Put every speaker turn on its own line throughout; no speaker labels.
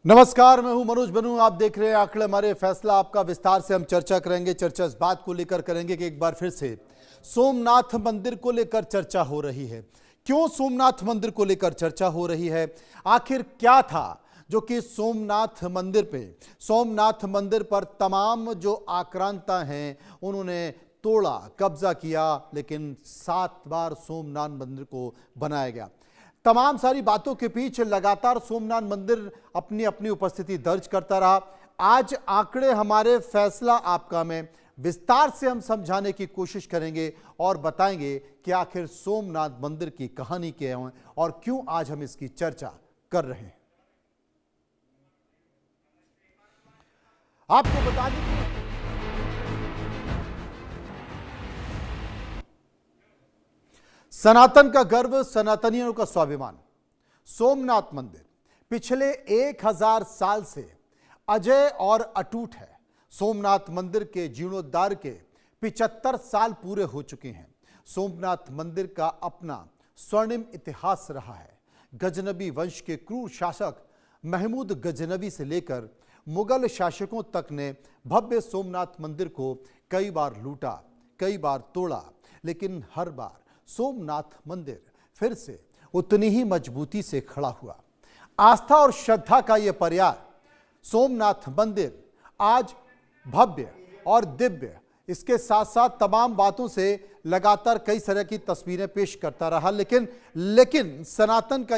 नमस्कार, मैं हूं मनोज बनू। आप देख रहे हैं आंकड़े हमारे फैसला आपका। विस्तार से हम चर्चा करेंगे। चर्चा इस बात को लेकर करेंगे कि एक बार फिर से सोमनाथ मंदिर को लेकर चर्चा हो रही है। क्यों सोमनाथ मंदिर को लेकर चर्चा हो रही है? आखिर क्या था जो कि सोमनाथ मंदिर पर तमाम जो आक्रांता हैं उन्होंने तोड़ा, कब्जा किया, लेकिन 7 बार सोमनाथ मंदिर को बनाया गया। तमाम सारी बातों के पीछे लगातार सोमनाथ मंदिर अपनी अपनी उपस्थिति दर्ज करता रहा। आज आंकड़े हमारे फैसला आपका में विस्तार से हम समझाने की कोशिश करेंगे और बताएंगे कि आखिर सोमनाथ मंदिर की कहानी क्या है और क्यों आज हम इसकी चर्चा कर रहे हैं। आपको बता दें कि सनातन का गर्व, सनातनियों का स्वाभिमान सोमनाथ मंदिर पिछले 1000 साल से अजय और अटूट है। सोमनाथ मंदिर के जीर्णोद्धार के 75 साल पूरे हो चुके हैं। सोमनाथ मंदिर का अपना स्वर्णिम इतिहास रहा है। गजनबी वंश के क्रूर शासक महमूद गजनबी से लेकर मुगल शासकों तक ने भव्य सोमनाथ मंदिर को कई बार लूटा, कई बार तोड़ा, लेकिन हर बार सोमनाथ मंदिर फिर से उतनी ही मजबूती से खड़ा हुआ। आस्था और श्रद्धा का यह पर्याय सोमनाथ मंदिर आज भव्य और दिव्य, इसके साथ साथ तमाम बातों से लगातार कई तरह की तस्वीरें पेश करता रहा, लेकिन सनातन का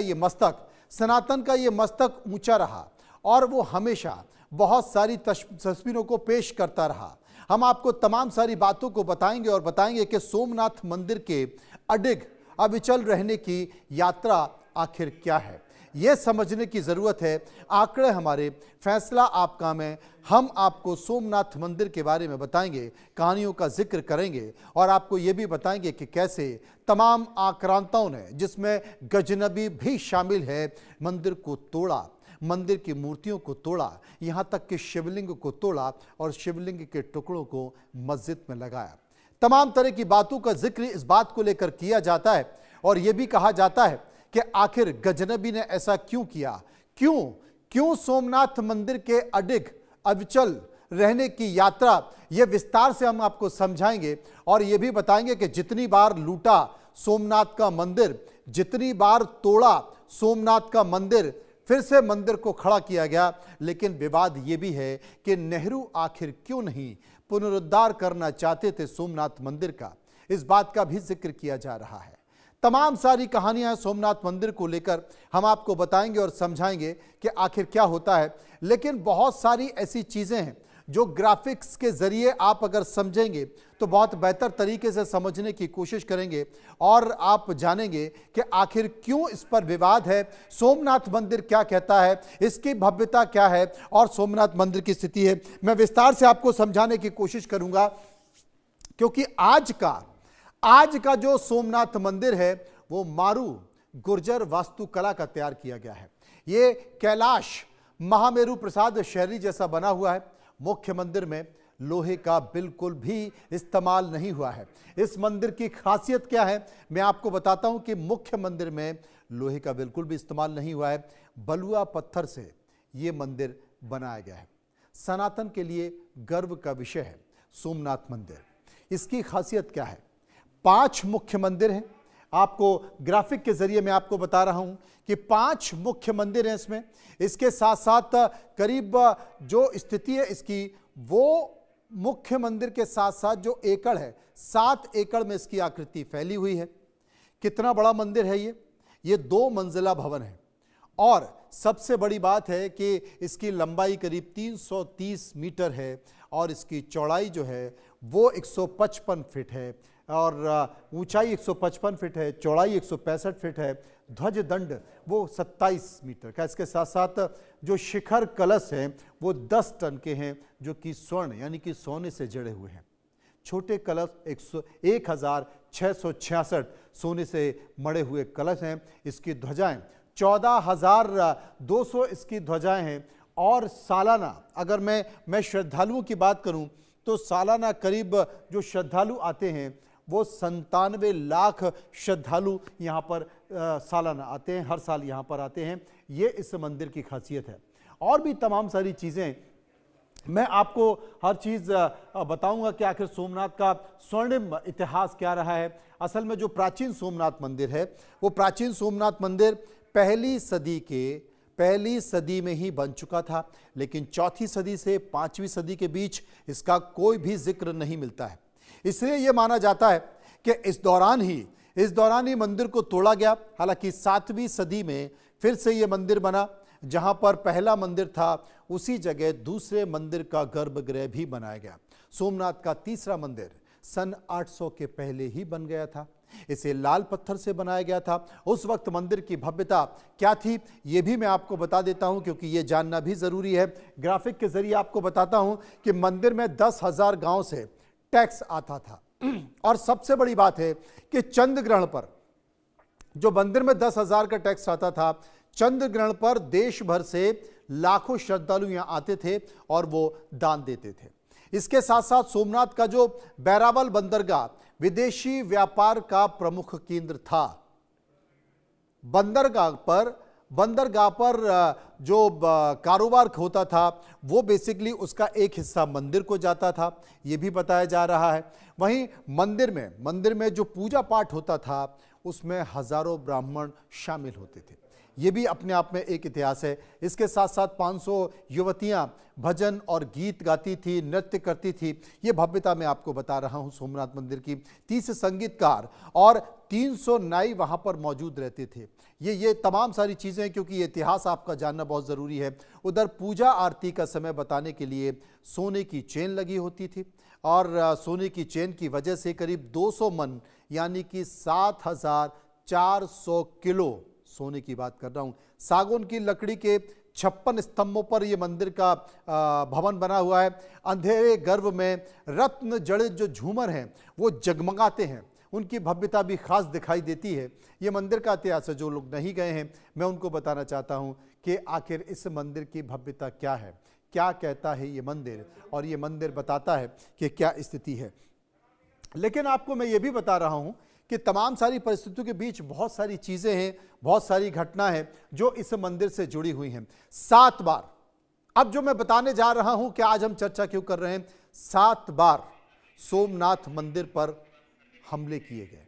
ये मस्तक ऊंचा रहा और वो हमेशा बहुत सारी तस्वीरों को पेश करता रहा। हम आपको तमाम सारी बातों को बताएंगे कि सोमनाथ मंदिर के अडिग अविचल रहने की यात्रा आखिर क्या है। यह समझने की जरूरत है। आंकड़े हमारे फैसला आपका में हम आपको सोमनाथ मंदिर के बारे में बताएंगे, कहानियों का जिक्र करेंगे और आपको यह भी बताएंगे कि कैसे तमाम आक्रांताओं ने, जिसमें गजनबी भी शामिल है, मंदिर को तोड़ा, मंदिर की मूर्तियों को तोड़ा, यहाँ तक कि शिवलिंग को तोड़ा और शिवलिंग के टुकड़ों को मस्जिद में लगाया। तमाम तरह की बातों का जिक्र इस बात को लेकर किया जाता है और यह भी कहा जाता है कि आखिर गजनबी ने ऐसा क्यों किया। क्यों सोमनाथ मंदिर के अडिग अविचल रहने की यात्रा, यह विस्तार से हम आपको समझाएंगे और यह भी बताएंगे कि जितनी बार लूटा सोमनाथ का मंदिर, जितनी बार तोड़ा सोमनाथ का मंदिर, फिर से मंदिर को खड़ा किया गया। लेकिन विवाद यह भी है कि नेहरू आखिर क्यों नहीं पुनरुद्धार करना चाहते थे सोमनाथ मंदिर का, इस बात का भी जिक्र किया जा रहा है। तमाम सारी कहानियां सोमनाथ मंदिर को लेकर हम आपको बताएंगे और समझाएंगे कि आखिर क्या होता है। लेकिन बहुत सारी ऐसी चीजें हैं जो ग्राफिक्स के जरिए आप अगर समझेंगे तो बहुत बेहतर तरीके से समझने की कोशिश करेंगे और आप जानेंगे कि आखिर क्यों इस पर विवाद है, सोमनाथ मंदिर क्या कहता है, इसकी भव्यता क्या है और सोमनाथ मंदिर की स्थिति है। मैं विस्तार से आपको समझाने की कोशिश करूंगा क्योंकि आज का जो सोमनाथ मंदिर है वो मारू गुर्जर वास्तुकला का तैयार किया गया है। ये कैलाश महामेरु प्रसाद शहरी जैसा बना हुआ है। मुख्य मंदिर में लोहे का बिल्कुल भी इस्तेमाल नहीं हुआ है। इस मंदिर की खासियत क्या है मैं आपको बताता हूं कि मुख्य मंदिर में लोहे का बिल्कुल भी इस्तेमाल नहीं हुआ है। बलुआ पत्थर से यह मंदिर बनाया गया है। सनातन के लिए गर्व का विषय है सोमनाथ मंदिर। इसकी खासियत क्या है? 5 मुख्य मंदिर हैं। आपको ग्राफिक के जरिए मैं आपको बता रहा हूं कि 5 मुख्य मंदिर हैं इसमें। इसके साथ साथ करीब जो स्थिति है इसकी, वो मुख्य मंदिर के साथ साथ जो एकड़ है 7 एकड़ में इसकी आकृति फैली हुई है। कितना बड़ा मंदिर है ये 2 मंजिला भवन है और सबसे बड़ी बात है कि इसकी लंबाई करीब 330 मीटर है और इसकी चौड़ाई जो है वो 155 फीट है और ऊंचाई 155 फीट है, चौड़ाई 165 फीट है। ध्वज दंड वो 27 मीटर का। इसके साथ साथ जो शिखर कलश हैं वो 10 टन के हैं जो कि स्वर्ण यानी कि सोने से जड़े हुए हैं। छोटे कलश 1666 सोने से मढ़े हुए कलश हैं। इसकी ध्वजाएं 14,200 इसकी ध्वजाएं हैं और सालाना अगर मैं श्रद्धालुओं की बात करूं तो सालाना करीब जो श्रद्धालु आते हैं वो 97 लाख श्रद्धालु यहाँ पर सालाना आते हैं, हर साल यहाँ पर आते हैं। ये इस मंदिर की खासियत है और भी तमाम सारी चीज़ें मैं आपको हर चीज़ बताऊंगा कि आखिर सोमनाथ का स्वर्णिम इतिहास क्या रहा है। असल में जो प्राचीन सोमनाथ मंदिर है वो प्राचीन सोमनाथ मंदिर पहली सदी में ही बन चुका था, लेकिन चौथी सदी से 5वीं सदी के बीच इसका कोई भी जिक्र नहीं मिलता है। इसलिए यह माना जाता है कि इस दौरान ही मंदिर को तोड़ा गया। हालांकि 7वीं सदी में फिर से यह मंदिर बना। जहां पर पहला मंदिर था उसी जगह दूसरे मंदिर का गर्भगृह भी बनाया गया। सोमनाथ का तीसरा मंदिर सन 800 के पहले ही बन गया था। इसे लाल पत्थर से बनाया गया था। उस वक्त मंदिर की भव्यता क्या थी यह भी मैं आपको बता देता हूं, क्योंकि यह जानना भी जरूरी है। ग्राफिक के जरिए आपको बताता हूं कि मंदिर में 10,000 गांव से टैक्स आता था। और सबसे बड़ी बात है कि चंद्र ग्रहण पर जो मंदिर में 10,000 का टैक्स आता था, चंद्र ग्रहण पर देश भर से लाखों श्रद्धालु यहां आते थे और वो दान देते थे। इसके साथ साथ सोमनाथ का जो बैरावल बंदरगाह विदेशी व्यापार का प्रमुख केंद्र था। बंदरगाह पर जो कारोबार होता था वो बेसिकली उसका एक हिस्सा मंदिर को जाता था, ये भी बताया जा रहा है। वहीं मंदिर में जो पूजा पाठ होता था उसमें हजारों ब्राह्मण शामिल होते थे। ये भी अपने आप में एक इतिहास है। इसके साथ साथ 500 युवतियां भजन और गीत गाती थी, नृत्य करती थी। ये भव्यता मैं आपको बता रहा हूं सोमनाथ मंदिर की। 30 संगीतकार और 300 नाई वहां पर मौजूद रहते थे। ये तमाम सारी चीज़ें, क्योंकि ये इतिहास आपका जानना बहुत ज़रूरी है। उधर पूजा आरती का समय बताने के लिए सोने की चेन लगी होती थी और सोने की चेन की वजह से करीब 200 मन यानी कि 7,400 किलो सोने की बात कर रहा हूं, सागौन की लकड़ी के 56 स्तंभों पर यह मंदिर का भवन बना हुआ है। अंधेरे गर्भ में रत्न जड़ित जो झूमर हैं वो जगमगाते हैं, उनकी भव्यता भी खास दिखाई देती है। ये मंदिर का इतिहास है। जो लोग नहीं गए हैं मैं उनको बताना चाहता हूं कि आखिर इस मंदिर की भव्यता क्या है, क्या कहता है ये मंदिर, और ये मंदिर बताता है कि क्या स्थिति है। लेकिन आपको मैं ये भी बता रहा हूं कि तमाम सारी परिस्थितियों के बीच बहुत सारी चीज़ें हैं, बहुत सारी घटना है जो इस मंदिर से जुड़ी हुई हैं। 7 बार, अब जो मैं बताने जा रहा हूं कि आज हम चर्चा क्यों कर रहे हैं, 7 बार सोमनाथ मंदिर पर हमले किए गए,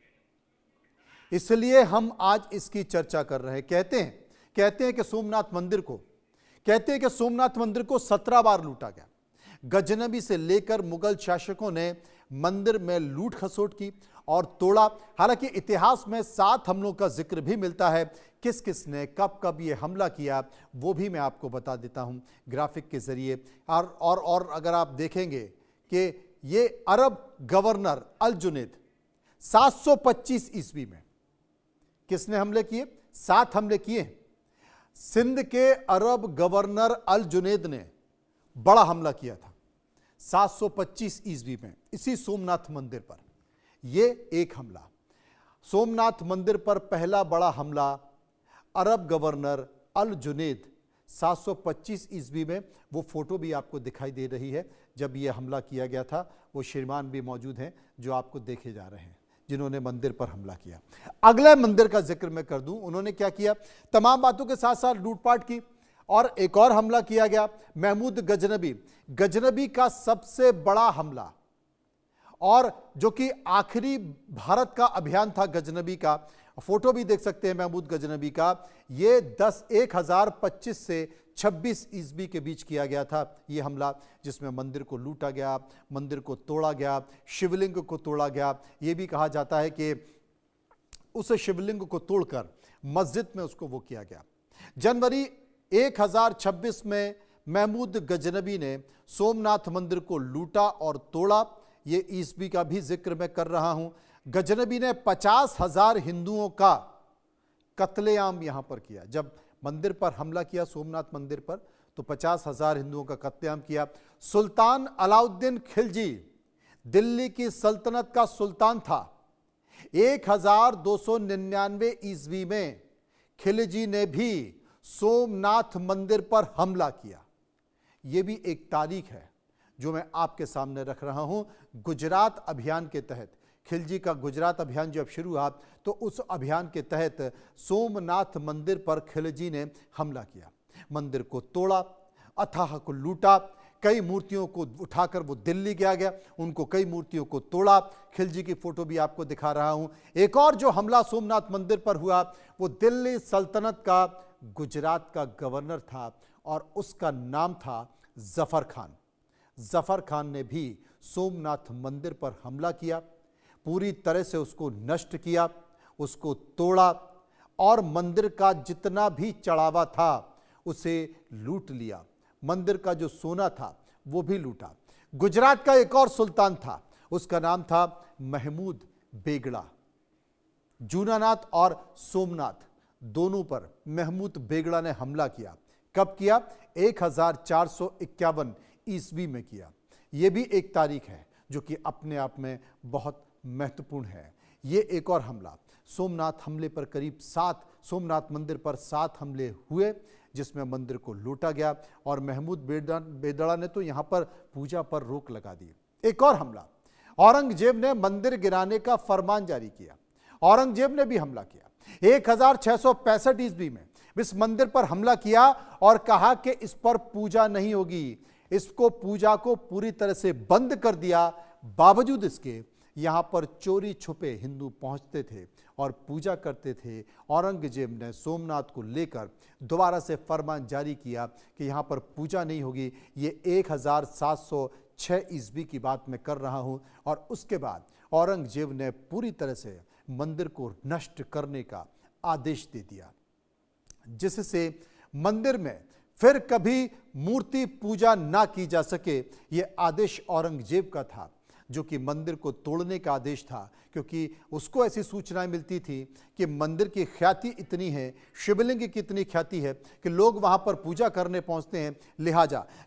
इसलिए हम आज इसकी चर्चा कर रहे हैं। कहते हैं कि सोमनाथ मंदिर को 17 बार लूटा गया। गजनबी से लेकर मुगल शासकों ने मंदिर में लूट खसोट की और तोड़ा। हालांकि इतिहास में 7 हमलों का जिक्र भी मिलता है। किस किस ने कब कब ये हमला किया वो भी मैं आपको बता देता हूं ग्राफिक के जरिए। और अगर आप देखेंगे कि ये अरब गवर्नर अल जुनैद 725 ईस्वी में किसने हमले किए? 7 हमले किए। सिंध के अरब गवर्नर अल जुनैद ने बड़ा हमला किया था 725 ईस्वी में इसी सोमनाथ मंदिर पर। यह एक हमला, सोमनाथ मंदिर पर पहला बड़ा हमला अरब गवर्नर अल जुनैद 725 ईस्वी में। वो फोटो भी आपको दिखाई दे रही है जब यह हमला किया गया था। वो श्रीमान भी मौजूद हैं जो आपको देखे जा रहे हैं जिन्होंने मंदिर पर हमला किया। अगले मंदिर का जिक्र मैं कर दूं, उन्होंने क्या किया, तमाम बातों के साथ साथ लूटपाट की और एक और हमला किया गया महमूद गजनबी का सबसे बड़ा हमला, और जो कि आखिरी भारत का अभियान था गजनबी का। फोटो भी देख सकते हैं महमूद गजनबी का। ये 1025 से 26 ईस्वी के बीच किया गया था ये हमला, जिसमें मंदिर को लूटा गया, मंदिर को तोड़ा गया, शिवलिंग को तोड़ा गया। ये भी कहा जाता है कि उस शिवलिंग को तोड़कर मस्जिद में उसको वो किया गया। जनवरी 1026 में महमूद गजनबी ने सोमनाथ मंदिर को लूटा और तोड़ा। ये ईस्वी का भी जिक्र मैं कर रहा हूं। गजनबी ने 50,000 हिंदुओं का कत्लेआम यहां पर किया। जब मंदिर पर हमला किया सोमनाथ मंदिर पर तो 50,000 हिंदुओं का कत्लेआम किया। सुल्तान अलाउद्दीन खिलजी दिल्ली की सल्तनत का सुल्तान था। 1299 ईस्वी में खिलजी ने भी सोमनाथ मंदिर पर हमला किया। यह भी एक तारीख है जो मैं आपके सामने रख रहा हूं। गुजरात अभियान के तहत, खिलजी का गुजरात अभियान जब शुरू हुआ तो उस अभियान के तहत सोमनाथ मंदिर पर खिलजी ने हमला किया, मंदिर को तोड़ा, अथाह को लूटा। कई मूर्तियों को उठाकर वो दिल्ली गया, उनको कई मूर्तियों को तोड़ा। खिलजी की फोटो भी आपको दिखा रहा हूं। एक और जो हमला सोमनाथ मंदिर पर हुआ वो दिल्ली सल्तनत का गुजरात का गवर्नर था और उसका नाम था जफर खान। जफर खान ने भी सोमनाथ मंदिर पर हमला किया, पूरी तरह से उसको नष्ट किया, उसको तोड़ा और मंदिर का जितना भी चढ़ावा था उसे लूट लिया। मंदिर का जो सोना था वो भी लूटा। गुजरात का एक और सुल्तान था, उसका नाम था महमूद बेगड़ा। जूनानाथ और सोमनाथ दोनों पर महमूद बेगड़ा ने हमला किया। कब किया? 1451 ईस्वी में किया। यह भी एक तारीख है जो कि अपने आप में बहुत महत्वपूर्ण है। ये एक और हमला, सोमनाथ हमले पर करीब 7 सोमनाथ मंदिर पर 7 हमले हुए जिसमें मंदिर को लूटा गया और महमूद बेगड़ा ने तो यहां पर पूजा पर रोक लगा दी। एक और हमला, औरंगजेब ने मंदिर गिराने का फरमान जारी किया। औरंगजेब ने भी हमला किया 1665 ईस्वी में इस मंदिर पर हमला किया और कहा कि इस पर पूजा नहीं होगी, इसको पूजा को पूरी तरह से बंद कर दिया। बावजूद इसके यहां पर चोरी छुपे हिंदू पहुंचते थे और पूजा करते थे। औरंगजेब ने सोमनाथ को लेकर दोबारा से फरमान जारी किया कि यहां पर पूजा नहीं होगी। ये 1706 ईस्वी की बात मैं कर रहा हूं और उसके बाद औरंगजेब ने पूरी तरह से मंदिर को नष्ट करने का आदेश दे दिया, जिससे मंदिर में फिर कभी मूर्ति पूजा ना की जा सके। यह आदेश औरंगजेब का था जो कि मंदिर को तोड़ने का आदेश था, क्योंकि उसको ऐसी सूचनाएं मिलती थी कि मंदिर की ख्याति इतनी है, शिवलिंग की इतनी ख्याति है कि लोग वहां पर पूजा करने पहुंचते हैं।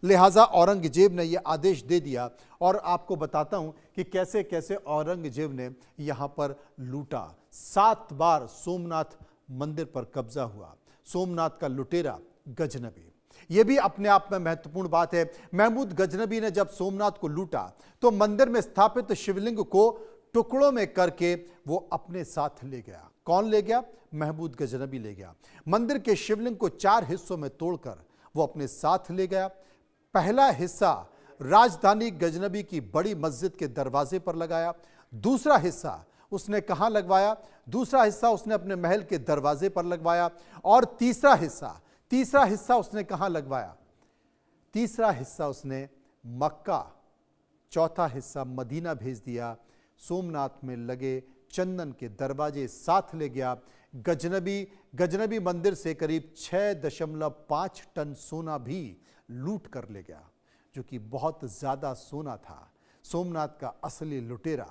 लिहाजा औरंगजेब ने यह आदेश दे दिया। और आपको बताता हूं कि कैसे कैसे औरंगजेब ने यहां पर लूटा। 7 बार सोमनाथ मंदिर पर कब्जा हुआ। सोमनाथ का लुटेरा गजनबी, यह भी अपने आप में महत्वपूर्ण बात है। महमूद गजनबी ने जब सोमनाथ को लूटा तो मंदिर में स्थापित शिवलिंग को टुकड़ों में करके वो अपने साथ ले गया। कौन ले गया? महमूद गजनबी ले गया। मंदिर के शिवलिंग को 4 हिस्सों में तोड़कर वो अपने साथ ले गया। पहला हिस्सा राजधानी गजनबी की बड़ी मस्जिद के दरवाजे पर लगाया। दूसरा हिस्सा उसने कहां लगवाया? दूसरा हिस्सा उसने अपने महल के दरवाजे पर लगवाया। और तीसरा हिस्सा उसने कहां लगवाया? तीसरा हिस्सा उसने मक्का, चौथा हिस्सा मदीना भेज दिया। सोमनाथ में लगे चंदन के दरवाजे साथ ले गया। गजनबी मंदिर से करीब 6.5 टन सोना भी लूट कर ले गया, जो कि बहुत ज्यादा सोना था। सोमनाथ का असली लुटेरा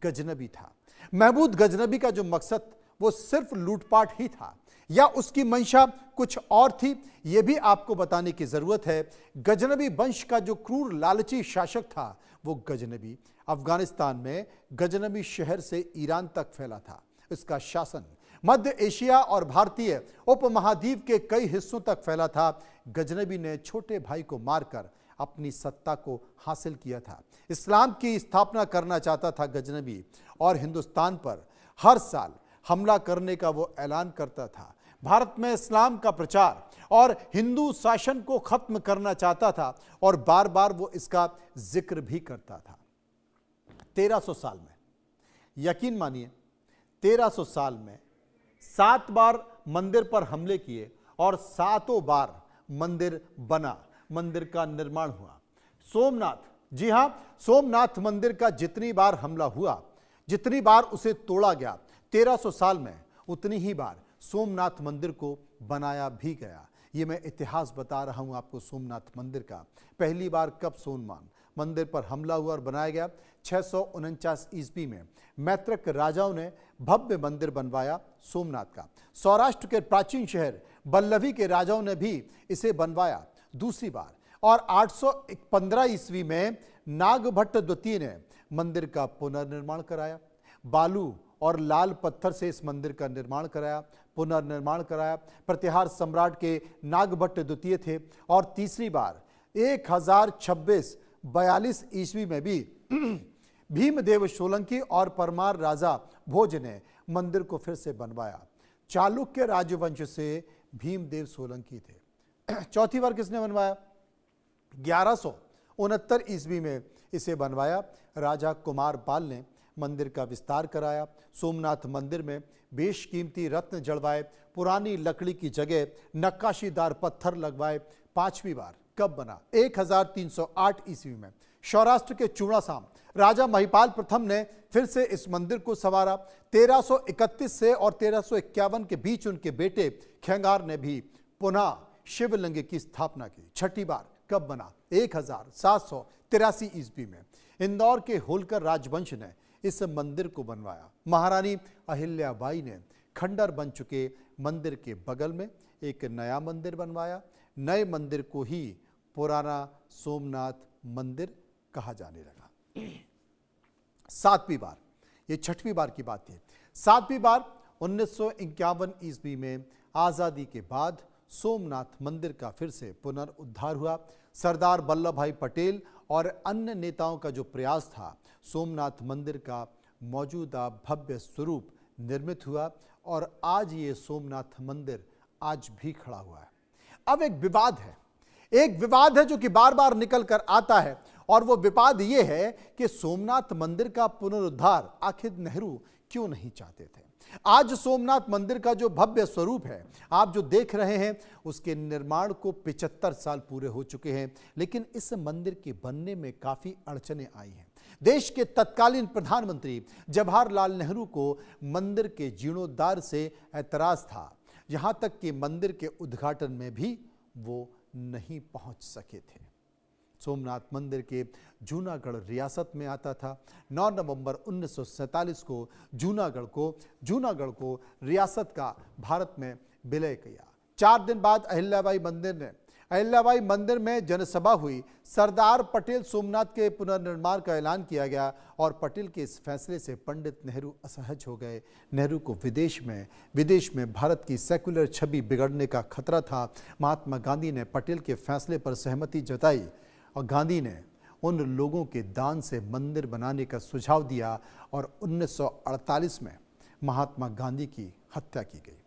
गजनबी था। महमूद गजनबी का जो मकसद वो सिर्फ लूटपाट ही था या उसकी मंशा कुछ और थी, यह भी आपको बताने की जरूरत है। गजनबी वंश का जो क्रूर लालची शासक था वो गजनबी अफगानिस्तान में गजनबी शहर से ईरान तक फैला था। इसका शासन मध्य एशिया और भारतीय उपमहाद्वीप के कई हिस्सों तक फैला था। गजनबी ने छोटे भाई को मारकर अपनी सत्ता को हासिल किया था। इस्लाम की स्थापना करना चाहता था गजनबी और हिंदुस्तान पर हर साल हमला करने का वो ऐलान करता था। भारत में इस्लाम का प्रचार और हिंदू शासन को खत्म करना चाहता था और बार बार वो इसका जिक्र भी करता था। 1300 साल में, यकीन मानिए 1300 साल में 7 बार मंदिर पर हमले किए और 7 बार मंदिर बना, मंदिर का निर्माण हुआ। सोमनाथ, जी हां, सोमनाथ मंदिर का जितनी बार हमला हुआ, जितनी बार उसे तोड़ा गया 1300 साल में, उतनी ही बार सोमनाथ मंदिर को बनाया भी गया। ये मैं इतिहास बता रहा हूं आपको सोमनाथ मंदिर का। पहली बार कब सोमनाथ मंदिर पर हमला हुआ और बनाया गया? 649 ईस्वी में मैत्रक राजाओं ने भव्य मंदिर बनवाया सोमनाथ का। सौराष्ट्र के प्राचीन शहर बल्लभी के राजाओं ने भी इसे बनवाया दूसरी बार। और 815 ईस्वी में नागभट्ट द्वितीय ने मंदिर का पुनर्निर्माण कराया। बालू और लाल पत्थर से इस मंदिर का निर्माण कराया, पुनर्निर्माण कराया। प्रतिहार सम्राट के नागभट्ट द्वितीय थे। और तीसरी बार 1026-42 ईस्वी में भी भीमदेव सोलंकी और परमार राजा भोज ने मंदिर को फिर से बनवाया। चालुक्य राजवंश से भीमदेव सोलंकी थे। चौथी बार किसने बनवाया? 1169 ईस्वी में इसे बनवाया। राजा कुमार पाल ने मंदिर का विस्तार कराया। सोमनाथ मंदिर में बेशकीमती रत्न जड़वाए, पुरानी लकड़ी की जगह नक्काशीदार पत्थर लगवाए। पांचवी बार कब बना? 1308 ईस्वी में सौराष्ट्र के चूड़ासाम राजा महिपाल प्रथम ने फिर से इस मंदिर को संवारा। 1331 से और 1351 के बीच उनके बेटे खेंगार ने भी पुनः शिवलिंग की स्थापना की। छठी बार कब बना? 1783 ईस्वी में इंदौर के होलकर राजवंश ने इस मंदिर को बनवाया। महारानी अहिल्याबाई ने खंडर बन चुके मंदिर के बगल में एक नया मंदिर बनवाया। नए मंदिर को ही पुराना सोमनाथ मंदिर कहा जाने लगा। सातवीं बार, ये छठवीं बार की बात है। सातवीं बार 1951 ईस्वी में आजादी के बाद सोमनाथ मंदिर का फिर से पुनरुद्धार हुआ। सरदार वल्लभ भाई पटेल और अन्य नेताओं का जो प्रयास था, सोमनाथ मंदिर का मौजूदा भव्य स्वरूप निर्मित हुआ और आज ये सोमनाथ मंदिर आज भी खड़ा हुआ है। अब एक विवाद है जो कि बार बार निकल कर आता है और वो विवाद ये है कि सोमनाथ मंदिर का पुनरुद्धार आखिर नेहरू क्यों नहीं चाहते थे। आज सोमनाथ मंदिर का जो भव्य स्वरूप है आप जो देख रहे हैं, उसके निर्माण को 75 साल पूरे हो चुके हैं, लेकिन इस मंदिर के बनने में काफी अड़चनें आई हैं। देश के तत्कालीन प्रधानमंत्री जवाहरलाल नेहरू को मंदिर के जीर्णोद्धार से ऐतराज था, यहां तक कि मंदिर के उद्घाटन में भी वो नहीं पहुंच सके थे। सोमनाथ मंदिर के जूनागढ़ रियासत में आता था। 9 नवंबर 1947 को जूनागढ़ को रियासत का भारत में विलय किया। 4 दिन बाद अहिल्याबाई मंदिर में जनसभा हुई। सरदार पटेल सोमनाथ के पुनर्निर्माण का ऐलान किया गया और पटेल के इस फैसले से पंडित नेहरू असहज हो गए। नेहरू को विदेश में भारत की सेक्युलर छवि बिगड़ने का खतरा था। महात्मा गांधी ने पटेल के फैसले पर सहमति जताई और गांधी ने उन लोगों के दान से मंदिर बनाने का सुझाव दिया और 1948 में महात्मा गांधी की हत्या की गई।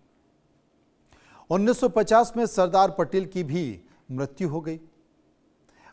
1950 में सरदार पटेल की भी मृत्यु हो गई।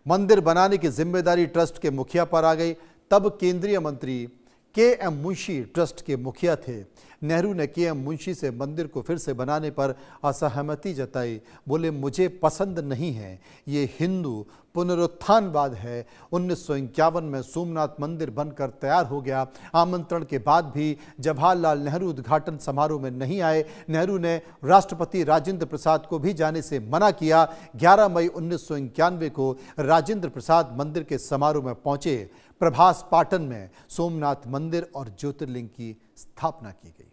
मंदिर बनाने की जिम्मेदारी ट्रस्ट के मुखिया पर आ गई। तब केंद्रीय मंत्री के.एम. मुंशी ट्रस्ट के मुखिया थे। नेहरू ने के.एम. मुंशी से मंदिर को फिर से बनाने पर असहमति जताई। बोले, मुझे पसंद नहीं है, ये हिंदू पुनरुत्थानवाद है। 1951 में सोमनाथ मंदिर बनकर तैयार हो गया। आमंत्रण के बाद भी जवाहरलाल नेहरू उद्घाटन समारोह में नहीं आए। नेहरू ने राष्ट्रपति राजेंद्र प्रसाद को भी जाने से मना किया। 11 मई 1991 को राजेंद्र प्रसाद मंदिर के समारोह में पहुंचे। प्रभास पाटन में सोमनाथ मंदिर और ज्योतिर्लिंग की स्थापना की गई।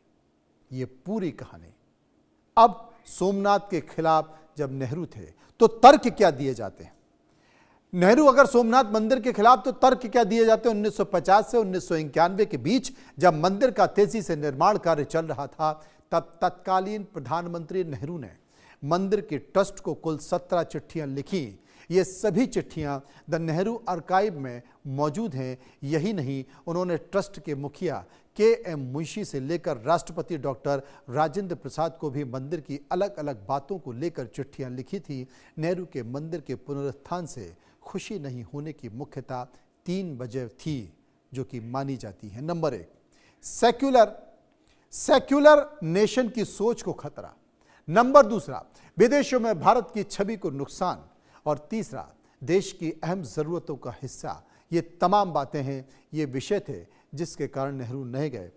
ये पूरी कहानी। अब सोमनाथ के खिलाफ जब नेहरू थे तो तर्क क्या दिए जाते हैं? नेहरू अगर सोमनाथ मंदिर के खिलाफ तो तर्क क्या दिए जाते हैं? 1950 से 1991 के बीच जब मंदिर का तेजी से निर्माण कार्य चल रहा था, तब तत्कालीन प्रधानमंत्री नेहरू ने मंदिर के ट्रस्ट को कुल 17 चिट्ठियां लिखी। ये सभी चिट्ठियां द नेहरू आर्काइव में मौजूद हैं। यही नहीं, उन्होंने ट्रस्ट के मुखिया के.एम. मुंशी से लेकर राष्ट्रपति डॉक्टर राजेंद्र प्रसाद को भी मंदिर की अलग अलग बातों को लेकर चिट्ठियां लिखी थी। नेहरू के मंदिर के पुनरुत्थान से खुशी नहीं होने की मुख्यतः 3 वजह थी जो कि मानी जाती है। नंबर 1, सेक्युलर नेशन की सोच को खतरा। नंबर 2, विदेशों में भारत की छवि को नुकसान। और तीसरा, देश की अहम जरूरतों का हिस्सा। ये तमाम बातें हैं, ये विषय थे जिसके कारण नेहरू नहीं गए।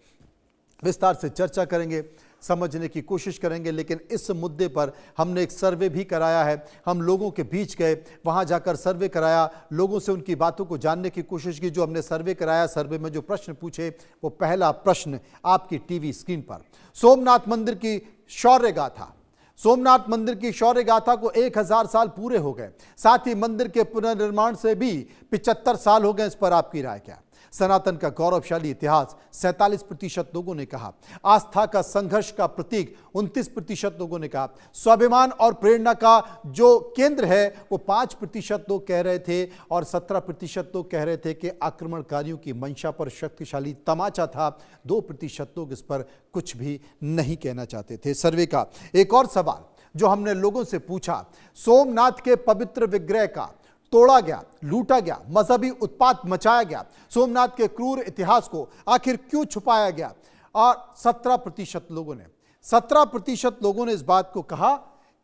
विस्तार से चर्चा करेंगे, समझने की कोशिश करेंगे, लेकिन इस मुद्दे पर हमने एक सर्वे भी कराया है। हम लोगों के बीच गए, वहां जाकर सर्वे कराया, लोगों से उनकी बातों को जानने की कोशिश की। जो हमने सर्वे कराया, सर्वे में जो प्रश्न पूछे, वो पहला प्रश्न आपकी टीवी स्क्रीन पर। सोमनाथ मंदिर की शौर्य गाथा। सोमनाथ मंदिर की शौर्य गाथा को 1000 साल पूरे हो गए। साथ ही मंदिर के पुनर्निर्माण से भी 75 साल हो गए। इस पर आपकी राय क्या? सनातन का गौरवशाली इतिहास 47% लोगों ने कहा। आस्था का संघर्ष का प्रतीक 29% लोगों ने कहा। स्वाभिमान और प्रेरणा का जो केंद्र है वो 5% लोग कह रहे थे और 17% लोग कह रहे थे कि आक्रमणकारियों की मंशा पर शक्तिशाली तमाचा था। 2% लोग इस पर कुछ भी नहीं कहना चाहते थे। सर्वे का एक और सवाल जो हमने लोगों से पूछा, सोमनाथ के पवित्र विग्रह का तोड़ा गया, लूटा गया, मजहबी उत्पात मचाया गया, सोमनाथ के क्रूर इतिहास को आखिर क्यों छुपाया गया? और 17% लोगों ने इस बात को कहा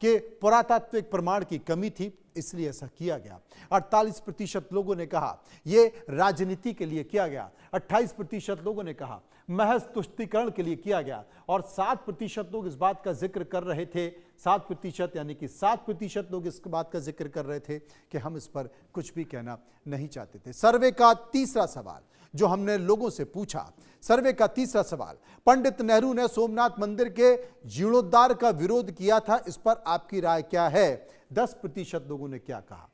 कि पुरातात्विक प्रमाण की कमी थी, इसलिए ऐसा किया गया। 48% लोगों ने कहा यह राजनीति के लिए किया गया। 28% लोगों ने कहा महज तुष्टीकरण के लिए किया गया। और 7% लोग इस बात का जिक्र कर रहे थे, 7% यानी कि 7% लोग इस बात का जिक्र कर रहे थे कि हम इस पर कुछ भी कहना नहीं चाहते थे। सर्वे का तीसरा सवाल जो हमने लोगों से पूछा, सर्वे का तीसरा सवाल, पंडित नेहरू ने सोमनाथ मंदिर के जीर्णोद्धार का विरोध किया था, इस पर आपकी राय क्या है? 10% लोगों ने क्या कहा?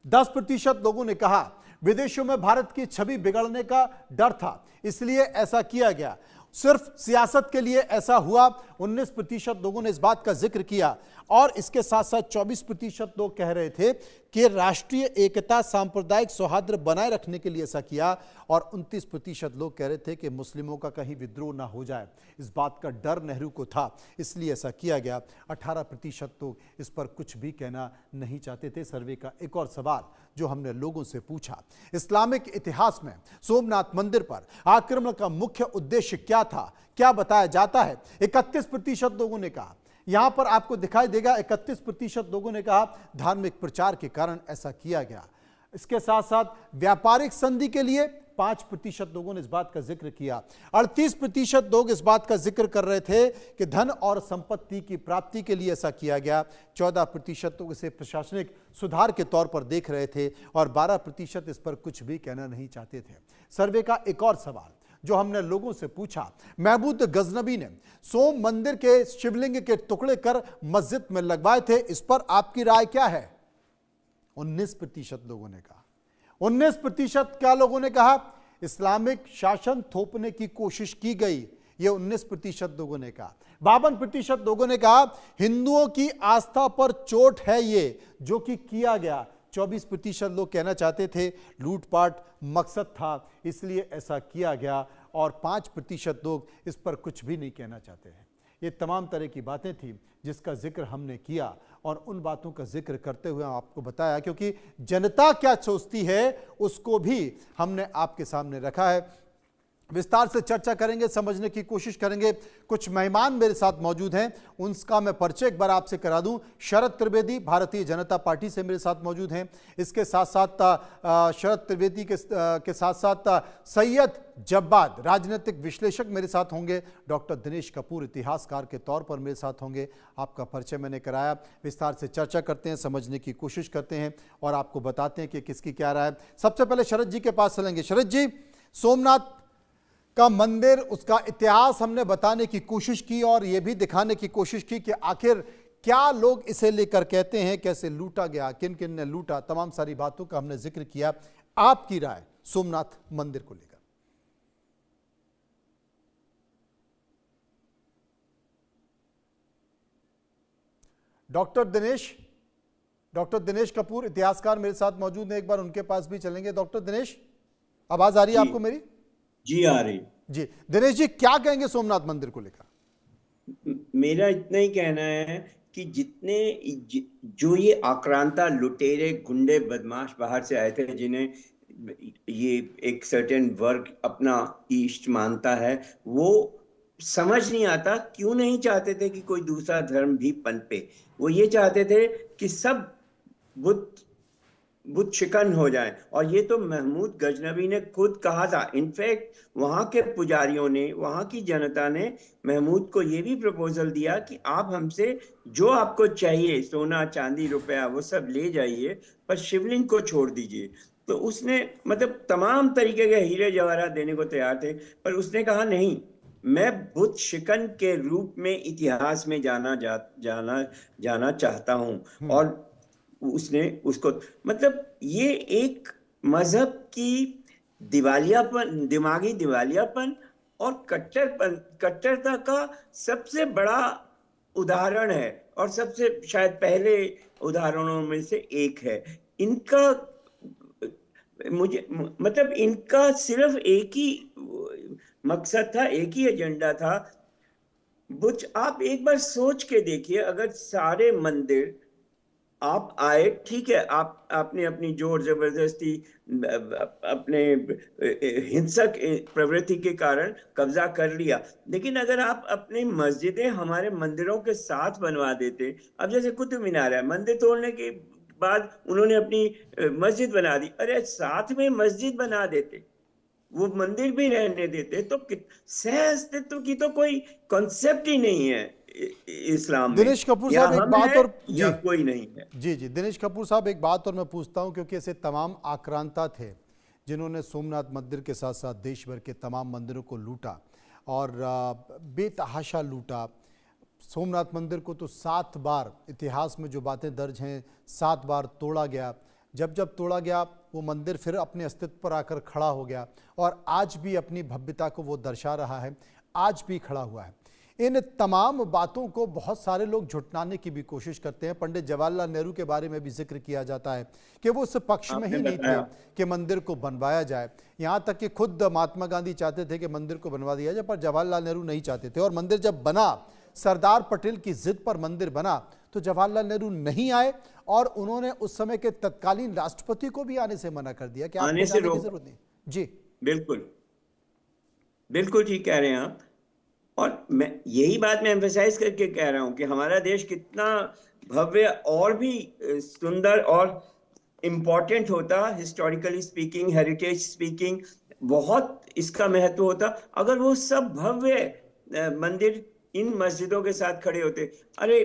10% लोगों ने कहा विदेशों में भारत की छवि बिगड़ने का डर था, इसलिए ऐसा किया गया, सिर्फ सियासत के लिए ऐसा हुआ। 19% लोगों ने इस बात का जिक्र किया। और इसके साथ साथ 24% लोग कह रहे थे कि राष्ट्रीय एकता, सांप्रदायिक सौहार्द बनाए रखने के लिए ऐसा किया। और 29% लोग कह रहे थे कि मुस्लिमों का कहीं विद्रोह ना हो जाए, इस बात का डर नेहरू को था, इसलिए ऐसा किया गया। 18% लोग इस पर कुछ भी कहना नहीं चाहते थे। सर्वे का एक और सवाल जो हमने लोगों से पूछा, इस्लामिक इतिहास में सोमनाथ मंदिर पर आक्रमण का मुख्य उद्देश्य क्या था, क्या बताया जाता है? 31% लोगों ने कहा, यहां पर आपको दिखाई देगा 31% लोगों ने कहा धार्मिक प्रचार के कारण ऐसा किया गया। इसके साथ साथ व्यापारिक संधि के लिए 5% लोगों ने इस बात का जिक्र किया। 38% लोग इस बात का जिक्र कर रहे थे कि धन और संपत्ति की प्राप्ति के लिए ऐसा किया गया। 14% लोग इसे प्रशासनिक सुधार के तौर पर देख रहे थे और 12% इस पर कुछ भी कहना नहीं चाहते थे। सर्वे का एक और सवाल जो हमने लोगों से पूछा, महमूद गजनबी ने सोम मंदिर के शिवलिंग के टुकड़े कर मस्जिद में लगवाए थे, इस पर आपकी राय क्या है? 19% लोगों ने कहा, 19% क्या लोगों ने कहा इस्लामिक शासन थोपने की कोशिश की गई, यह 19% लोगों ने कहा। 52% लोगों ने कहा हिंदुओं की आस्था पर चोट है ये जो कि किया गया। 24% लोग कहना चाहते थे लूटपाट मकसद था, इसलिए ऐसा किया गया। और 5% लोग इस पर कुछ भी नहीं कहना चाहते हैं। ये तमाम तरह की बातें थी जिसका जिक्र हमने किया और उन बातों का जिक्र करते हुए आपको बताया, क्योंकि जनता क्या सोचती है उसको भी हमने आपके सामने रखा है। विस्तार से चर्चा करेंगे, समझने की कोशिश करेंगे। कुछ मेहमान मेरे साथ मौजूद हैं, उनका मैं परिचय एक बार आपसे करा दूं। शरद त्रिवेदी भारतीय जनता पार्टी से मेरे साथ मौजूद हैं। इसके साथ साथ शरद त्रिवेदी के साथ साथ सैयद जब्बाद राजनीतिक विश्लेषक मेरे साथ होंगे। डॉक्टर दिनेश कपूर इतिहासकार के तौर पर मेरे साथ होंगे। आपका परिचय मैंने कराया, विस्तार से चर्चा करते हैं, समझने की कोशिश करते हैं और आपको बताते हैं कि किसकी क्या राय है। सबसे पहले शरद जी के पास चलेंगे। शरद जी, सोमनाथ का मंदिर, उसका इतिहास हमने बताने की कोशिश की और यह भी दिखाने की कोशिश की कि आखिर क्या लोग इसे लेकर कहते हैं, कैसे लूटा गया, किन किन ने लूटा, तमाम सारी बातों का हमने जिक्र किया। आपकी राय सोमनाथ मंदिर को लेकर? डॉक्टर दिनेश कपूर इतिहासकार मेरे साथ मौजूद हैं, एक बार उनके पास भी चलेंगे। डॉक्टर दिनेश, आवाज आ रही है आपको मेरी?
जी आ रही।
जी दिनेश जी, क्या कहेंगे सोमनाथ मंदिर को लेकर?
मेरा इतना ही कहना है कि जो ये आक्रांता लुटेरे गुंडे बदमाश बाहर से आए थे, जिन्हें ये एक सर्टेन वर्ग अपना इष्ट मानता है, वो समझ नहीं आता क्यों नहीं चाहते थे कि कोई दूसरा धर्म भी पनपे। वो ये चाहते थे कि सब बुत शिकन हो जाए। और ये तो महमूद गजनबी ने खुद कहा था। इनफैक्ट वहां के पुजारियों ने, वहां की जनता ने महमूद को ये भी प्रपोजल दिया कि आप हमसे जो आपको चाहिए, सोना चांदी रुपया, वो सब ले जाइए, पर शिवलिंग को छोड़ दीजिए। तो उसने मतलब तमाम तरीके के हीरे जवाहरात देने को तैयार थे, पर उसने कहा नहीं, मैं बुत शिकन के रूप में इतिहास में जाना चाहता हूं। और उसने उसको मतलब ये एक मजहब की दिमागी दिवालियापन और कट्टरता का सबसे बड़ा उदाहरण है और सबसे शायद पहले उदाहरणों में से एक है। इनका मतलब इनका सिर्फ एक ही मकसद था, एक ही एजेंडा था। आप एक बार सोच के देखिए, अगर सारे मंदिर आप आए, ठीक है, आपने अपनी जोर जबरदस्ती अपने हिंसक प्रवृत्ति के कारण कब्जा कर लिया, लेकिन अगर आप अपनी मस्जिदें हमारे मंदिरों के साथ बनवा देते, अब जैसे कुतुब मीनार है, मंदिर तोड़ने के बाद उन्होंने अपनी मस्जिद बना दी, अरे साथ में मस्जिद बना देते, वो मंदिर भी रहने देते, तो सह अस्तित्व की तो कोई कॉन्सेप्ट ही नहीं है इस्लाम में।
दिनेश कपूर
या
साहब एक
हम
बात
है
और
या
जी
कोई नहीं है।
जी जी दिनेश कपूर साहब एक बात और मैं पूछता हूं, क्योंकि ऐसे तमाम आक्रांता थे जिन्होंने सोमनाथ मंदिर के साथ साथ देश भर के तमाम मंदिरों को लूटा और बेतहाशा लूटा। सोमनाथ मंदिर को तो 7 बार, इतिहास में जो बातें दर्ज हैं, 7 बार तोड़ा गया। जब जब तोड़ा गया वो मंदिर फिर अपने अस्तित्व पर आकर खड़ा हो गया और आज भी अपनी भव्यता को वो दर्शा रहा है, आज भी खड़ा हुआ है। इन तमाम बातों को बहुत सारे लोग झुटलाने की भी कोशिश करते हैं। पंडित जवाहरलाल नेहरू के बारे में भी जिक्र किया जाता है कि वो उस पक्ष में
आपने
ही नहीं थे
बताया।
कि मंदिर को बनवाया जाए। यहाँ तक कि खुद महात्मा गांधी चाहते थे कि मंदिर को बनवा दिया जाए, पर जवाहरलाल नेहरू नहीं चाहते थे। और मंदिर जब बना, सरदार पटेल की जिद पर मंदिर बना, तो जवाहरलाल नेहरू नहीं आए और उन्होंने उस समय के तत्कालीन राष्ट्रपति को भी आने से मना कर दिया कि आपको
आने से
जाने की
रोक,
जरूरत नहीं। जी
बिल्कुल बिल्कुल ठीक कह रहे हैं आप। और मैं यही बात मैं एम्फेसाइज करके कह रहा हूं कि हमारा देश कितना भव्य और भी सुंदर और इम्पोर्टेंट होता, हिस्टोरिकली स्पीकिंग, हेरिटेज स्पीकिंग, बहुत इसका महत्व होता अगर वो सब भव्य मंदिर इन मस्जिदों के साथ खड़े होते। अरे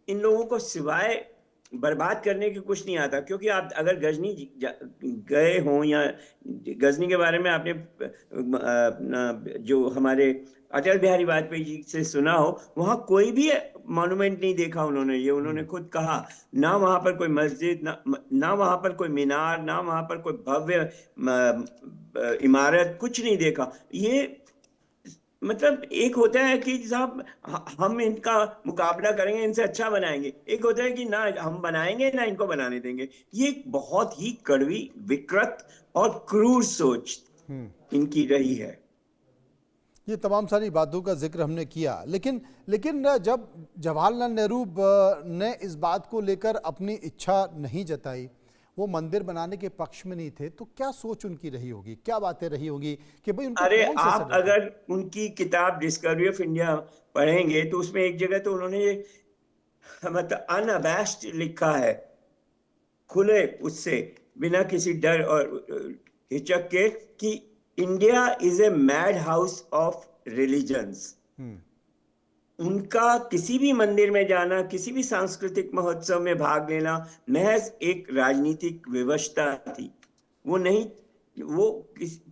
इन लोगों को सिवाय बर्बाद करने की कुछ नहीं आता, क्योंकि आप अगर गजनी गए हों या गजनी के बारे में आपने जो हमारे अटल बिहारी वाजपेयी जी से सुना हो, वहां कोई भी मॉन्यूमेंट नहीं देखा उन्होंने, ये उन्होंने खुद कहा। ना वहां पर कोई मस्जिद, ना वहां पर कोई मीनार, ना वहां पर कोई भव्य इमारत, कुछ नहीं देखा। ये मतलब एक होता है कि साहब हम इनका मुकाबला करेंगे, इनसे अच्छा बनाएंगे, एक होता है कि ना हम बनाएंगे ना इनको बनाने देंगे। ये एक बहुत ही कड़वी, विकृत और क्रूर सोच इनकी रही है।
ये तमाम सारी बातों का जिक्र हमने किया, लेकिन लेकिन जब जवाहरलाल नेहरू ने इस बात को लेकर अपनी इच्छा नहीं जताई, वो मंदिर बनाने के पक्ष में नहीं थे, तो क्या सोच उनकी रही होगी, क्या बातें रही होंगी कि भाई उनको
अरे
कौन सा
आप
सजा था?
अगर उनकी किताब डिस्कवरी ऑफ इंडिया पढ़ेंगे तो उसमें एक जगह तो उन्होंने मतलब अनअबैश्ड लिखा है, खुले उससे, बिना किसी डर और हिचक के, कि India is a mad house of religions. उनका किसी भी मंदिर में जाना, किसी भी सांस्कृतिक महोत्सव में भाग लेना महज एक राजनीतिक विवशता थी। वो नहीं, वो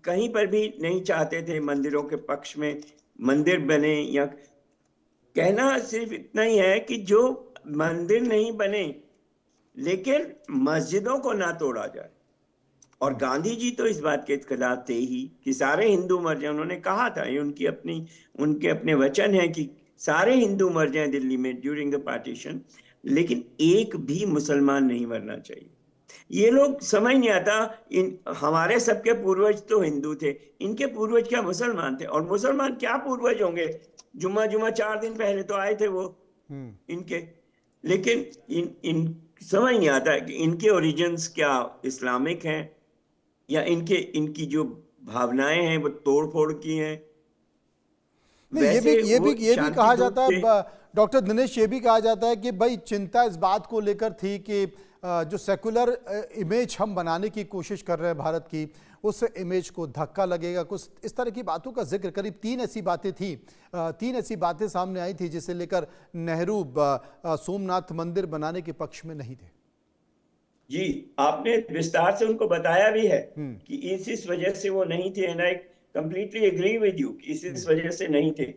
कहीं पर भी नहीं चाहते थे मंदिरों के पक्ष में मंदिर बने, या कहना सिर्फ इतना ही है कि जो मंदिर नहीं बने लेकिन मस्जिदों को ना तोड़ा जाए। और गांधी जी तो इस बात के खिलाफ थे ही कि सारे हिंदू मर जाए। उन्होंने कहा था, ये उनके अपने वचन है कि सारे हिंदू मर जाएं दिल्ली में ड्यूरिंग द पार्टीशन, लेकिन एक भी मुसलमान नहीं मरना चाहिए। ये लोग समझ नहीं आता, हमारे सबके पूर्वज तो हिंदू थे, इनके पूर्वज क्या मुसलमान थे, और मुसलमान क्या पूर्वज होंगे, जुम्मा 4 दिन पहले तो आए थे वो इनके। लेकिन इन समझ नहीं आता कि इनके ओरिजिन्स क्या इस्लामिक हैं या इनकी जो भावनाएं हैं वो तोड़ फोड़ की हैं।
नहीं,
वैसे वो
ये भी
शांति
कहा
दूत
जाता
थे।
है डॉक्टर दिनेश, ये भी कहा जाता है कि भाई चिंता इस बात को लेकर थी कि जो सेकुलर इमेज हम बनाने की कोशिश कर रहे हैं भारत की, उस इमेज को धक्का लगेगा, कुछ इस तरह की बातों का जिक्र। करीब 3 ऐसी बातें थी, 3 ऐसी बातें सामने आई थी जिसे लेकर नेहरू सोमनाथ मंदिर बनाने के पक्ष में नहीं थे।
जी, आपने विस्तार से उनको बताया भी है कि इस वजह से वो नहीं थे, and I completely agree with you कि इस वजह से नहीं थे।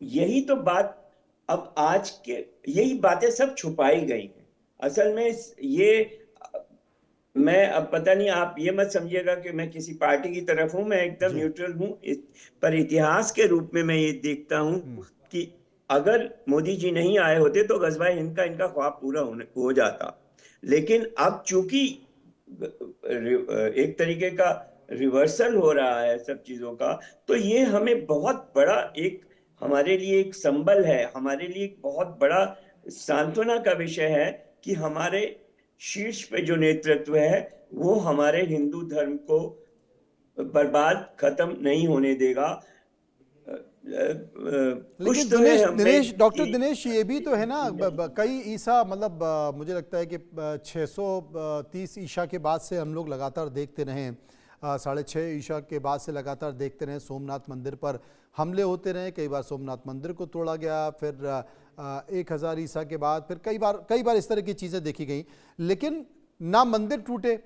यही तो बात, अब आज के यही बातें सब छुपाई गई हैं असल में। ये मैं, अब पता नहीं, आप ये मत समझिएगा कि मैं किसी पार्टी की तरफ हूं, मैं एकदम न्यूट्रल हूं, पर इतिहास के रूप में मैं ये देखता हूं कि अगर मोदी जी नहीं आए होते तो गजवाए हिंद का इनका ख्वाब पूरा हो जाता। लेकिन अब चूंकि एक तरीके का रिवर्सल हो रहा है सब चीजों का, तो ये हमें बहुत बड़ा एक, हमारे लिए एक संबल है, हमारे लिए एक बहुत बड़ा सांत्वना का विषय है कि हमारे शीर्ष पे जो नेतृत्व है वो हमारे हिंदू धर्म को बर्बाद, खत्म नहीं होने देगा।
लेकिन
कुछ तो है हम में
डॉक्टर
कि
दिनेश, ये भी तो है ना, कई ईसा, मतलब मुझे लगता है कि 630 ईसा के बाद से हम लोग लगातार देखते रहे, 6.5 ईसा के बाद से लगातार देखते रहे सोमनाथ मंदिर पर हमले होते रहे। कई बार सोमनाथ मंदिर को तोड़ा गया, फिर 1000 ईसा के बाद फिर कई बार इस तरह की चीज़ें देखी गई, लेकिन ना मंदिर टूटे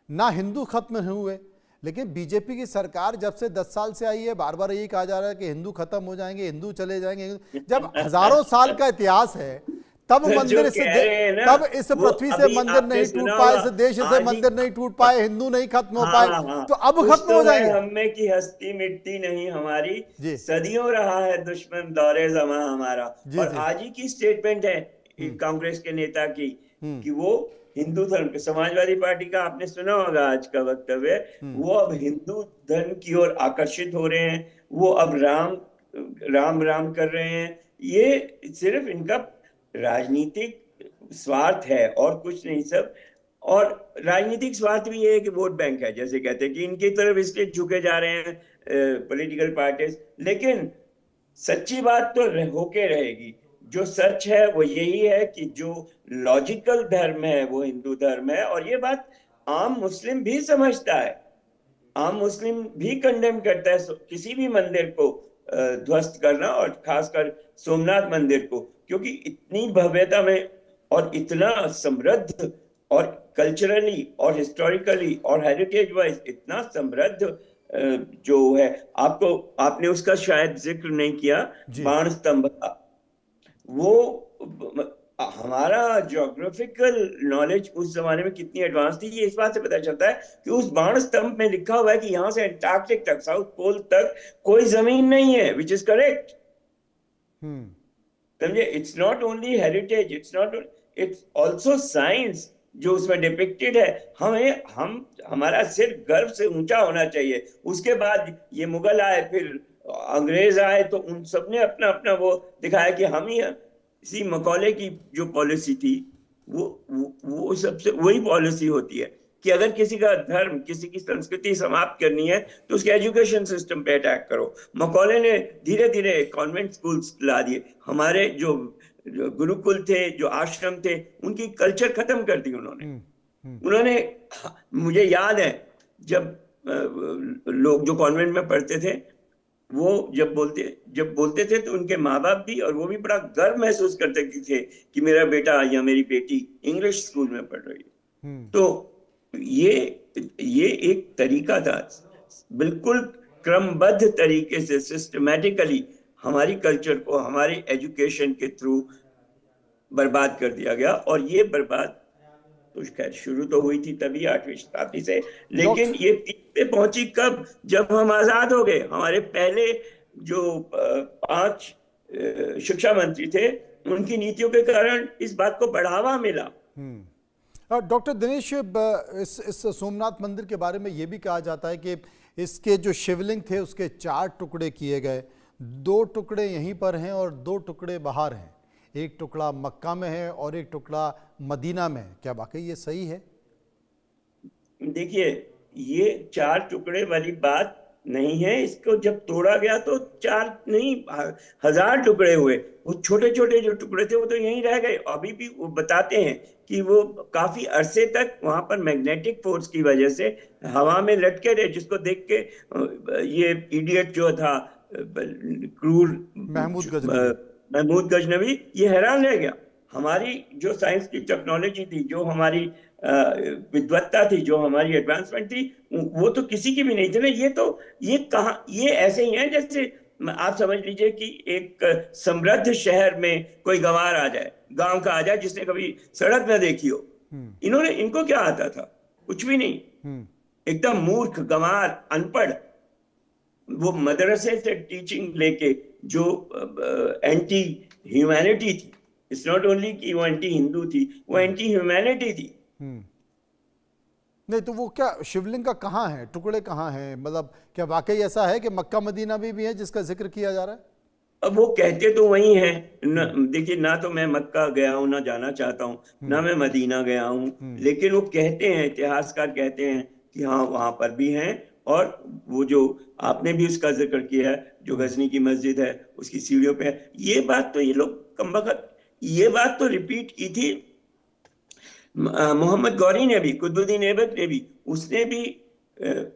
ना हिंदू खत्म हुए। लेकिन बीजेपी की सरकार जब से 10 साल से आई है, बार बार यही कहा जा रहा है कि हिंदू खत्म हो जाएंगे, हिंदू चले जाएंगे। जब हजारों साल का इतिहास है, तब
जो
मंदिर से
कह रहे हैं ना,
तब इस
वो
पृथ्वी से
अभी
मंदिर
आपने
नहीं टूट
सुना
पाए,
होगा,
इस देश से
आज ही
मंदिर नहीं टूट पाए, हिंदू नहीं खत्म हो
हाँ
पाए,
हाँ,
तो अब
कुछ
खत्म
तो
हो
है
जाएंगे।
हम में कि हस्ती मिटती नहीं हमारी,
जी
सदियों रहा है दुश्मन दौरे जमा हमारा।
जी
और
जी।
आज ही की स्टेटमेंट है कांग्रेस के नेता की
हम्म
कि वो हिंदू धर्म के, समाजवादी पार्टी का आपने सुना होगा आज का वक्तव्य,
हम्म
वो अब हिंदू धर्म की ओर आकर्षित हो रहे हैं, वो अब राम राम राम कर रहे हैं। ये सिर्फ इनका राजनीतिक स्वार्थ है और कुछ नहीं सब। और राजनीतिक स्वार्थ भी ये है कि वोट बैंक है, जैसे कहते हैं कि इनकी तरफ इसलिए झुके जा रहे हैं पॉलिटिकल पार्टीज। लेकिन सच्ची बात तो होके रहेगी। जो सच है वो यही है कि जो लॉजिकल धर्म है वो हिंदू धर्म है, और ये बात आम मुस्लिम भी समझता है। आम मुस्लिम भी कंडेम करता है किसी भी मंदिर को ध्वस्त करना, और खासकर सोमनाथ मंदिर को, क्योंकि इतनी भव्यता में और इतना समृद्ध और कल्चरली और हिस्टोरिकली और हेरिटेज वाइज इतना समृद्ध जो है, आपने उसका शायद जिक्र नहीं किया,
जी।
बाण स्तंभ का। वो हमारा ज्योग्राफिकल नॉलेज उस जमाने में कितनी एडवांस थी, ये इस बात से पता चलता है कि उस बाण स्तंभ में लिखा हुआ है कि यहां से अंटार्कटिक तक, साउथ पोल तक कोई जमीन नहीं है, विच इज करेक्ट।
हम्म
समझे? It's not only heritage, it's also science जो उसमें डिपिक्टेड है। हमारा सिर गर्व से ऊंचा होना चाहिए। उसके बाद ये मुगल आए, फिर अंग्रेज आए, तो उन सब ने अपना अपना वो दिखाया कि हम ही, इसी मकौले की जो पॉलिसी थी वो सबसे वही पॉलिसी होती है कि अगर किसी का धर्म, किसी की संस्कृति समाप्त करनी है तो उसके एजुकेशन सिस्टम पे अटैक करो। मकौले ने धीरे धीरे कॉन्वेंट स्कूल्स ला दिए, हमारे जो गुरुकुल थे, जो आश्रम थे, उनकी कल्चर खत्म कर दी उन्होंने। मुझे याद है जब लोग जो कॉन्वेंट में पढ़ते थे, वो जब बोलते थे तो उनके माँ बाप भी और वो भी बड़ा गर्व महसूस करते थे कि मेरा बेटा या मेरी बेटी इंग्लिश स्कूल में पढ़ रही है। तो ये एक तरीका था, बिल्कुल क्रमबद्ध तरीके से, सिस्टमैटिकली हमारी कल्चर को हमारी एजुकेशन के थ्रू बर्बाद कर दिया गया। और ये बर्बाद तो खैर शुरू तो हुई थी तभी 8वीं शताब्दी से, लेकिन ये पीक पे पहुंची कब? जब हम आजाद हो गए। हमारे पहले जो 5 शिक्षा मंत्री थे, उनकी नीतियों के कारण इस बात को बढ़ावा मिला।
डॉक्टर दिनेश, इस सोमनाथ मंदिर के बारे में ये भी कहा जाता है कि इसके जो शिवलिंग थे उसके 4 टुकड़े किए गए, 2 टुकड़े यहीं पर हैं और 2 टुकड़े बाहर हैं, एक टुकड़ा मक्का में है और एक टुकड़ा मदीना में है। क्या वाकई ये सही है?
देखिए, ये 4 टुकड़े वाली बात नहीं है। इसको जब तोड़ा गया तो 4 नहीं 1000 टुकड़े हुए। वो छोटे छोटे जो टुकड़े थे वो तो यहीं रह गए। अभी भी वो बताते हैं कि वो काफी अरसे तक वहां पर मैग्नेटिक फोर्स की वजह से हवा में लटके रहे, जिसको देख के ये इडियट जो था क्रूर महमूद गजनवी, ये हैरान रह गया। हमारी जो साइंस की टेक्नोलॉजी थी, जो हमारी विद्वत्ता थी, जो हमारी एडवांसमेंट थी, वो तो किसी की भी नहीं थी ना। ये ऐसे ही है जैसे आप समझ लीजिए कि एक समृद्ध शहर में कोई गंवार आ जाए, गांव का आ जाए, जिसने कभी सड़क न देखी हो। इनको क्या आता था? कुछ भी नहीं, एकदम मूर्ख गंवार, अनपढ़। वो मदरसे से टीचिंग लेके जो एंटी ह्यूमैनिटी थी, इट्स नॉट ओनली कि वो एंटी हिंदू थी, वो एंटी ह्यूमैनिटी थी।
नहीं तो वो क्या शिवलिंग का कहाँ है, टुकड़े कहाँ हैं? मतलब क्या वाकई ऐसा है कि मक्का मदीना भी है जिसका जिक्र किया जा रहा है?
अब वो कहते तो वही हैं देखिए, ना तो मैं मक्का गया हूं, ना जाना चाहता हूं, ना मैं मदीना गया हूं, लेकिन वो कहते हैं, इतिहासकार कहते हैं कि हाँ वहां पर भी हैं। और वो जो आपने भी उसका जिक्र किया है, जो गजनी की मस्जिद है उसकी सीढ़ियों पे है, ये बात तो ये लोग कमबख्त, ये बात तो रिपीट की थी मोहम्मद गौरी ने भी, कुतुबुद्दीन ऐबक ने भी। उसने भी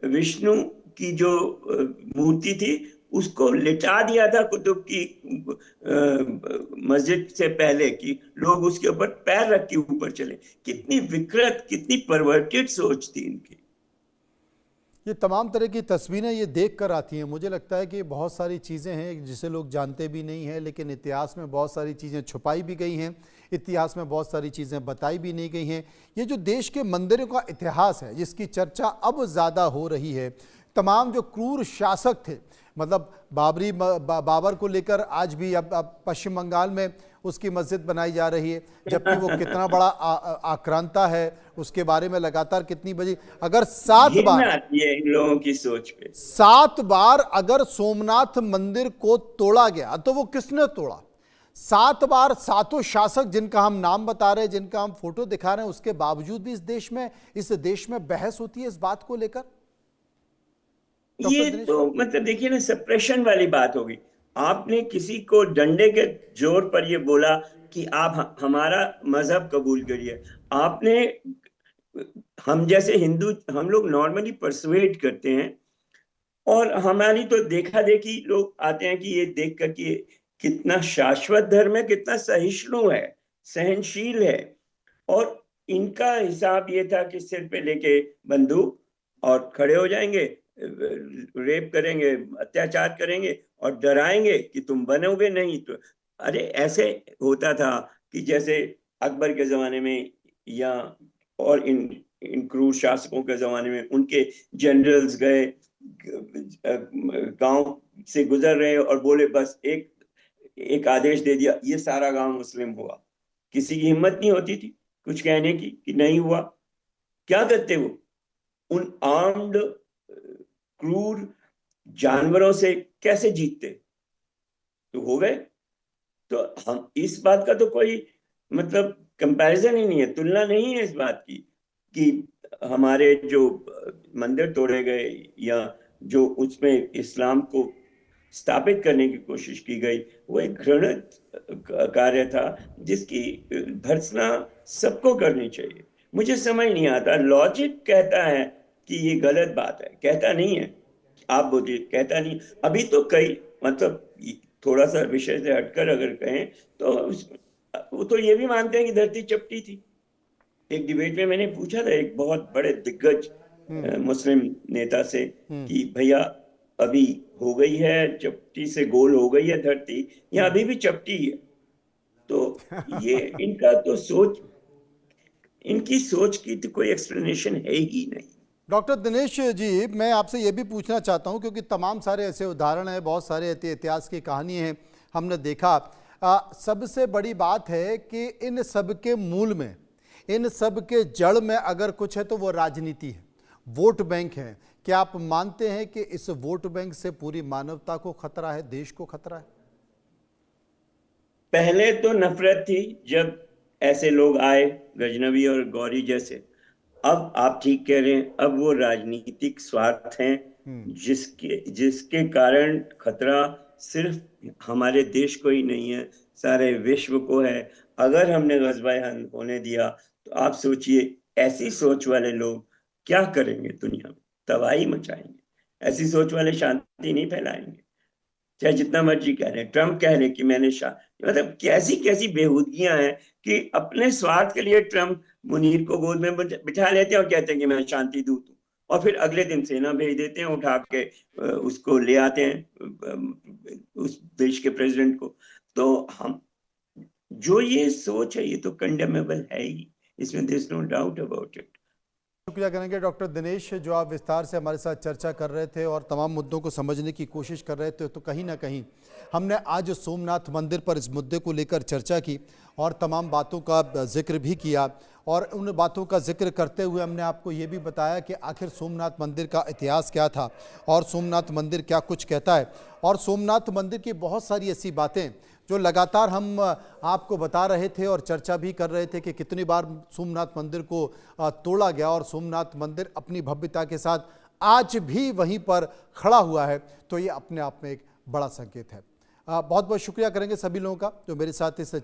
विष्णु की जो मूर्ति थी उसको लिटा दिया था कुतुब की मस्जिद से पहले, कि लोग उसके ऊपर पैर रख के ऊपर चले। कितनी विकृत, कितनी परवर्टेड सोच थी इनकी।
ये तमाम तरह की तस्वीरें ये देख कर आती हैं। मुझे लगता है कि बहुत सारी चीज़ें हैं जिसे लोग जानते भी नहीं हैं, लेकिन इतिहास में बहुत सारी चीज़ें छुपाई भी गई हैं, इतिहास में बहुत सारी चीज़ें बताई भी नहीं गई हैं। ये जो देश के मंदिरों का इतिहास है जिसकी चर्चा अब ज़्यादा हो रही है, तमाम जो क्रूर शासक थे, मतलब बाबर को लेकर आज भी अब पश्चिम बंगाल में उसकी मस्जिद बनाई जा रही है, जबकि वो कितना बड़ा आक्रांता है, उसके बारे में लगातार कितनी बजी, अगर 7 बार
आती है इन लोगों की सोच पे।
7 बार अगर सोमनाथ मंदिर को तोड़ा गया तो वो किसने तोड़ा? 7 बार 7 शासक जिनका हम नाम बता रहे हैं, जिनका हम फोटो दिखा रहे हैं, उसके बावजूद भी इस देश में बहस होती है इस बात को लेकर।
ये तो मतलब देखिए ना, सप्रेशन वाली बात होगी। आपने किसी को डंडे के जोर पर ये बोला कि आप हमारा मजहब कबूल करिए। आपने, हम जैसे हिंदू, हम लोग नॉर्मली परसुएट करते हैं, और हमारी तो देखा देखी लोग आते हैं कि ये देख कर कि कितना शाश्वत धर्म है, कितना सहिष्णु है, सहनशील है। और इनका हिसाब ये था कि सिर पे लेके बंदूक और खड़े हो जाएंगे, रेप करेंगे, अत्याचार करेंगे और डराएंगे कि तुम बनोगे नहीं तो। अरे ऐसे होता था कि जैसे अकबर के जमाने में, या और इन क्रूर शासकों के जमाने में, उनके जनरल्स गए गांव से गुजर रहे और बोले बस एक एक आदेश दे दिया, ये सारा गांव मुस्लिम हुआ। किसी की हिम्मत नहीं होती थी कुछ कहने की कि नहीं हुआ। क्या करते वो? उन आर्म्ड क्रूर जानवरों से कैसे जीतते? तो हो गए। तो हम, इस बात का तो कोई मतलब कंपैरिजन ही नहीं है, तुलना नहीं है इस बात की कि हमारे जो मंदिर तोड़े गए, या जो उसमें इस्लाम को स्थापित करने की कोशिश की गई, वो एक घृणित कार्य था जिसकी भर्त्सना सबको करनी चाहिए। मुझे समझ नहीं आता, लॉजिक कहता है कि ये गलत बात है, कहता नहीं है। आप बोलिए, कहता नहीं। अभी तो कई मतलब, थोड़ा सा विषय से हटकर अगर कहें तो वो तो ये भी मानते हैं कि धरती चपटी थी। एक डिबेट में मैंने पूछा था एक बहुत बड़े दिग्गज मुस्लिम नेता से कि भैया, अभी हो गई है चपटी से गोल हो गई है धरती, या अभी भी चपटी है? तो ये इनका तो सोच, इनकी सोच की तो कोई एक्सप्लेनेशन है ही नहीं।
डॉक्टर दिनेश जी, मैं आपसे ये भी पूछना चाहता हूँ, क्योंकि तमाम सारे ऐसे उदाहरण हैं, बहुत सारे इतिहास की कहानी हैं, हमने देखा। सबसे बड़ी बात है कि इन सब के मूल में, इन सब के जड़ में अगर कुछ है तो वो राजनीति है, वोट बैंक है। क्या आप मानते हैं कि इस वोट बैंक से पूरी मानवता को खतरा है, देश को खतरा है?
पहले तो नफरत थी जब ऐसे लोग आए, गजनवी और गौरी जैसे। अब आप ठीक कह रहे हैं, अब वो राजनीतिक स्वार्थ हैं जिसके कारण खतरा सिर्फ हमारे देश को ही नहीं है, सारे विश्व को है। अगर हमने ग़ज़वा हिंद होने दिया तो आप सोचिए, ऐसी सोच वाले लोग क्या करेंगे दुनिया में? तबाही मचाएंगे। ऐसी सोच वाले शांति नहीं फैलाएंगे, चाहे जितना मर्जी कह रहे। ट्रम्प कह रहे कि मैंने मतलब कैसी कैसी बेहूदगियां हैं कि अपने स्वार्थ के लिए ट्रम्प मुनीर को गोद में बिठा लेते हैं और कहते हैं कि मैं शांति दूत हूँ, और फिर अगले दिन सेना भेज देते हैं उठा के, उसको ले आते हैं उस देश के प्रेसिडेंट को। तो हम, जो ये सोच है ये तो कंडेमेबल है ही, इसमें there is no doubt about it.
शुक्रिया करेंगे डॉक्टर दिनेश, जो आप विस्तार से हमारे साथ चर्चा कर रहे थे और तमाम मुद्दों को समझने की कोशिश कर रहे थे। तो कहीं ना कहीं हमने आज सोमनाथ मंदिर पर इस मुद्दे को लेकर चर्चा की और तमाम बातों का जिक्र भी किया, और उन बातों का जिक्र करते हुए हमने आपको ये भी बताया कि आखिर सोमनाथ मंदिर का इतिहास क्या था और सोमनाथ मंदिर क्या कुछ कहता है, और सोमनाथ मंदिर की बहुत सारी ऐसी बातें जो लगातार हम आपको बता रहे थे और चर्चा भी कर रहे थे कि कितनी बार सोमनाथ मंदिर को तोड़ा गया और सोमनाथ मंदिर अपनी भव्यता के साथ आज भी वहीं पर खड़ा हुआ है। तो ये अपने आप में एक बड़ा संकेत है। बहुत बहुत शुक्रिया करेंगे सभी लोगों का जो मेरे साथ इस